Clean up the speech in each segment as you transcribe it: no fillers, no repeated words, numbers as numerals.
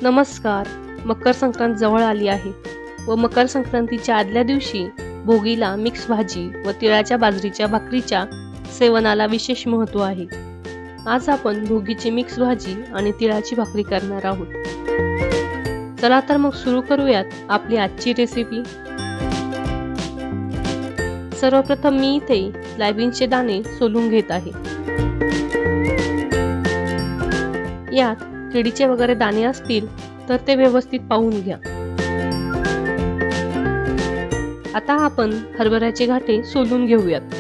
नमस्कार. मकर संक्रांत जवळ आली आहे व मकर संक्रांतीच्या आदल्या दिवशी भोगीला मिक्स भाजी व तिळाच्या बाजरीच्या भाकरीच्या सेवनाला विशेष महत्त्व आहे. आज आपण भोगीची मिक्स भाजी आणि तिळाची भाकरी करणार आहोत. चला तर मग सुरू करूयात आपली आजची रेसिपी. सर्वप्रथम मी इथे सोयाबीनचे दाणे सोलून घेत आहे. यात किडीचे वगैरे दाणे असतील तर ते व्यवस्थित पाहून घ्या. आता आपण हरभऱ्याचे घाटे सोलून घेऊयात.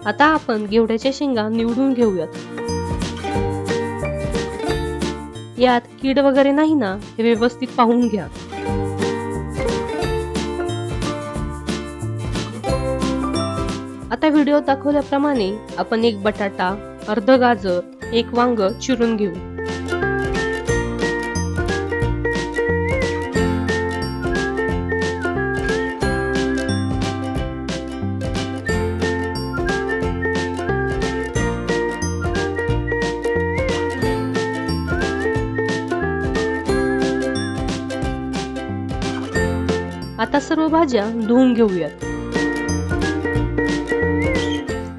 आता आपण घेवड्याच्या शेंगा निवडून घेऊयात. यात कीड वगैरे नाही ना हे व्यवस्थित पाहून घ्या. आता व्हिडिओ दाखवल्याप्रमाणे आपण एक बटाटा, अर्ध गाजर, एक वांग चिरून घेऊ. आता सर्व भाज्या धुवून घेऊयात.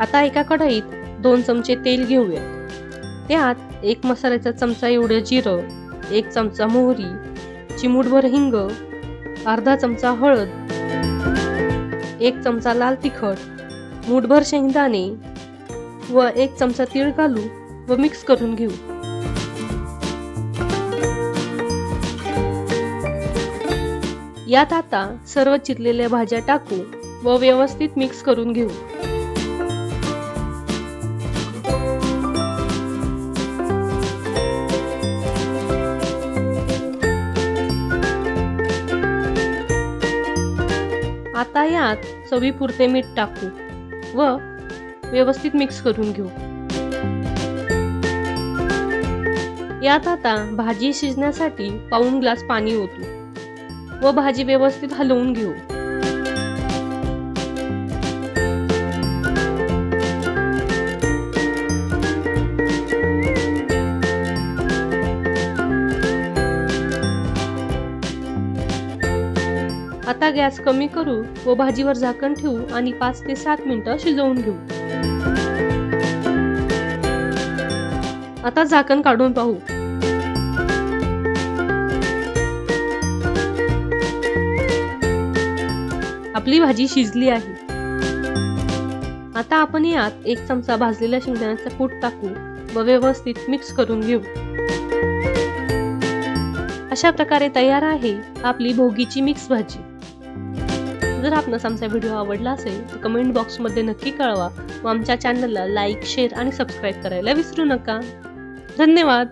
आता एका कढईत 2 चमचे तेल घेऊयात. त्यात 1 मसाल्याचा चमचा एवढे जिरं, 1 चमचा मोहरी, चिमूटभर हिंग, अर्धा चमचा हळद, 1 चमचा लाल तिखट, मूठभर शेंगदाणे व 1 चमचा तीळ घालू व मिक्स करून घेऊ. यात आता सर्व चिरलेल्या भाज्या टाकू व व्यवस्थित मिक्स करून घेऊ. आता यात चवीपुरते मीठ टाकू व व्यवस्थित मिक्स करून घेऊ. यात आता भाजी शिजण्यासाठी पाऊण ग्लास पाणी ओतू व भाजी व्यवस्थित हलवून घेऊ. आता गॅस कमी करू व भाजीवर झाकण ठेवू आणि 5 ते 7 मिनिटं शिजवून घेऊ. आता झाकण काढून पाहू. आपली भाजी शिजली आहे. आता आपण यात 1 चमचा भाजलेल्या शेंगदाण्याचा कूट टाकू व व्यवस्थित मिक्स करून घेऊ. अशा प्रकारे तयार आहे आपली भोगीची मिक्स भाजी. जर आपणास आमचा व्हिडिओ आवडला असेल तर कमेंट बॉक्समध्ये नक्की कळवा व आमच्या चॅनलला लाईक, शेअर आणि सबस्क्राईब करायला विसरू नका. धन्यवाद.